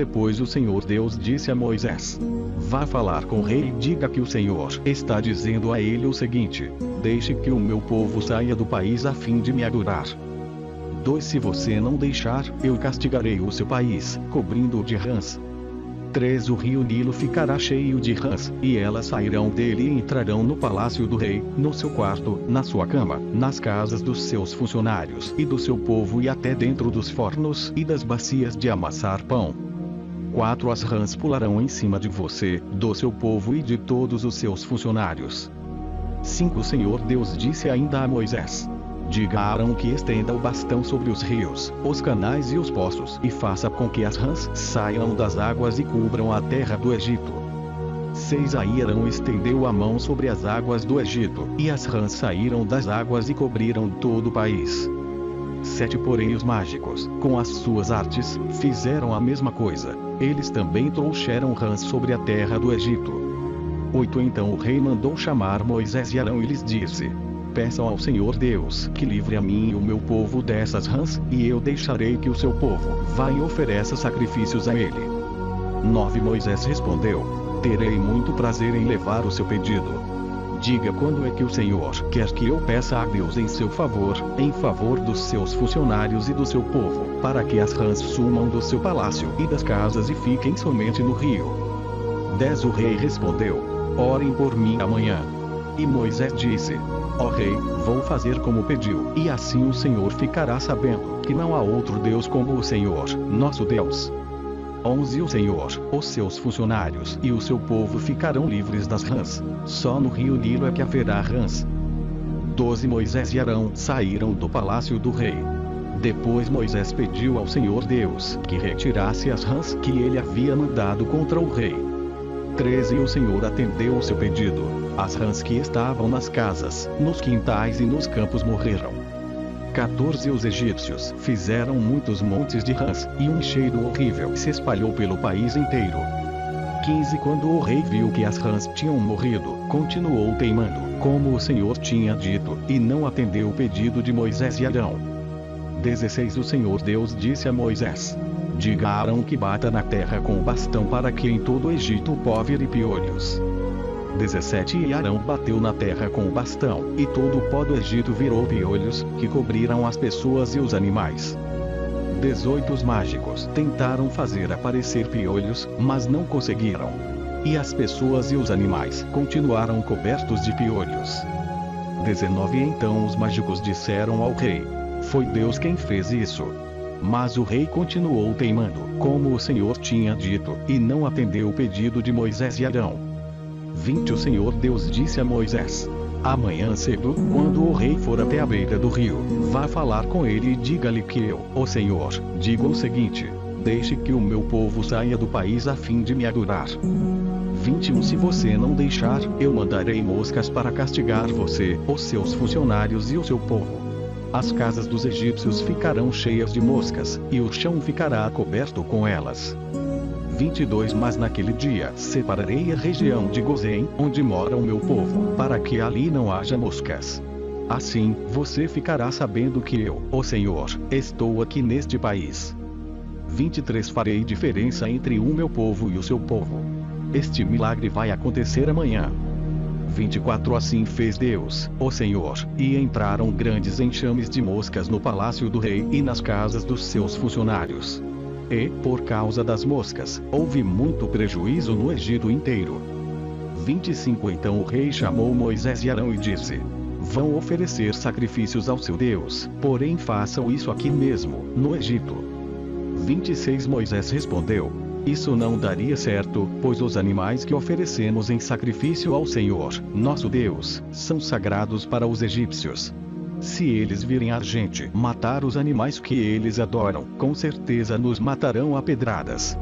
Depois o Senhor Deus disse a Moisés: vá falar com o rei e diga que o Senhor está dizendo a ele o seguinte: deixe que o meu povo saia do país a fim de me adorar. 2 Se você não deixar, eu castigarei o seu país, cobrindo-o de rãs. 3 O rio Nilo ficará cheio de rãs, e elas sairão dele e entrarão no palácio do rei, no seu quarto, na sua cama, nas casas dos seus funcionários e do seu povo e até dentro dos fornos e das bacias de amassar pão. 4 As rãs pularão em cima de você, do seu povo e de todos os seus funcionários. 5 O Senhor Deus disse ainda a Moisés: diga a Arão que estenda o bastão sobre os rios, os canais e os poços e faça com que as rãs saiam das águas e cubram a terra do Egito. 6 Aí Arão estendeu a mão sobre as águas do Egito, e as rãs saíram das águas e cobriram todo o país. 7 Porém os mágicos, com as suas artes, fizeram a mesma coisa. Eles também trouxeram rãs sobre a terra do Egito. 8 Então o rei mandou chamar Moisés e Arão e lhes disse: peçam ao Senhor Deus que livre a mim e o meu povo dessas rãs, e eu deixarei que o seu povo vá e ofereça sacrifícios a ele. 9 Moisés respondeu: terei muito prazer em levar o seu pedido. Diga quando é que o Senhor quer que eu peça a Deus em seu favor, em favor dos seus funcionários e do seu povo, para que as rãs sumam do seu palácio e das casas e fiquem somente no rio. 10 O rei respondeu: orem por mim amanhã. E Moisés disse: ó rei, vou fazer como pediu, e assim o Senhor ficará sabendo que não há outro Deus como o Senhor, nosso Deus. 11 O Senhor, os seus funcionários e o seu povo ficarão livres das rãs. Só no rio Nilo é que haverá rãs. 12 Moisés e Arão saíram do palácio do rei. Depois Moisés pediu ao Senhor Deus que retirasse as rãs que ele havia mandado contra o rei. 13 O Senhor atendeu o seu pedido. As rãs que estavam nas casas, nos quintais e nos campos morreram. 14 Os egípcios fizeram muitos montes de rãs, e um cheiro horrível se espalhou pelo país inteiro. 15 Quando o rei viu que as rãs tinham morrido, continuou teimando, como o Senhor tinha dito, e não atendeu o pedido de Moisés e Arão. 16 O Senhor Deus disse a Moisés: diga a Arão que bata na terra com o bastão para que em todo o Egito pó vire piolhos. 17 E Arão bateu na terra com o bastão, e todo o pó do Egito virou piolhos, que cobriram as pessoas e os animais. 18 Os mágicos tentaram fazer aparecer piolhos, mas não conseguiram. E as pessoas e os animais continuaram cobertos de piolhos. 19 Então os mágicos disseram ao rei: foi Deus quem fez isso. Mas o rei continuou teimando, como o Senhor tinha dito, e não atendeu o pedido de Moisés e Arão. 20 O Senhor Deus disse a Moisés: amanhã cedo, quando o rei for até a beira do rio, vá falar com ele e diga-lhe que eu, o Senhor, digo o seguinte: deixe que o meu povo saia do país a fim de me adorar. 21 Se você não deixar, eu mandarei moscas para castigar você, os seus funcionários e o seu povo. As casas dos egípcios ficarão cheias de moscas, e o chão ficará coberto com elas. 22 Mas naquele dia separarei a região de Gozém, onde mora o meu povo, para que ali não haja moscas. Assim, você ficará sabendo que eu, o Senhor, estou aqui neste país. 23 Farei diferença entre o meu povo e o seu povo. Este milagre vai acontecer amanhã. 24 Assim fez Deus, o Senhor, e entraram grandes enxames de moscas no palácio do rei e nas casas dos seus funcionários. E, por causa das moscas, houve muito prejuízo no Egito inteiro. 25 Então o rei chamou Moisés e Arão e disse: vão oferecer sacrifícios ao seu Deus, porém façam isso aqui mesmo, no Egito. 26 Moisés respondeu: isso não daria certo, pois os animais que oferecemos em sacrifício ao Senhor, nosso Deus, são sagrados para os egípcios. Se eles virem a gente matar os animais que eles adoram, com certeza nos matarão a pedradas.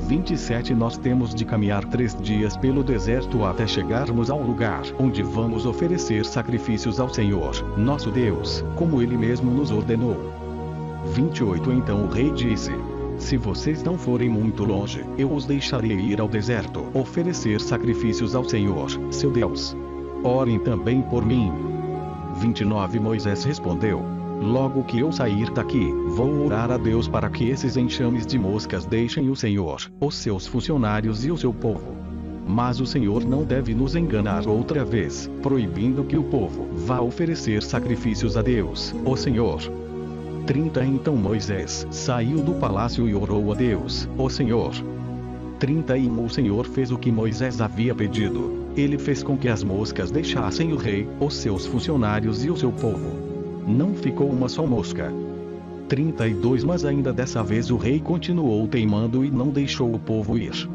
27 Nós temos de caminhar 3 dias pelo deserto até chegarmos ao lugar onde vamos oferecer sacrifícios ao Senhor, nosso Deus, como Ele mesmo nos ordenou. 28 Então o rei disse: se vocês não forem muito longe, eu os deixarei ir ao deserto, oferecer sacrifícios ao Senhor, seu Deus. Orem também por mim. 29 Moisés respondeu: Logo que eu sair daqui, vou orar a Deus para que esses enxames de moscas deixem o Senhor, os seus funcionários e o seu povo. Mas o Senhor não deve nos enganar outra vez, proibindo que o povo vá oferecer sacrifícios a Deus, o Senhor. 30 Então Moisés saiu do palácio e orou a Deus, o Senhor. 31 O Senhor fez o que Moisés havia pedido. Ele fez com que as moscas deixassem o rei, os seus funcionários e o seu povo. Não ficou uma só mosca. 32 Mas ainda dessa vez o rei continuou teimando e não deixou o povo ir.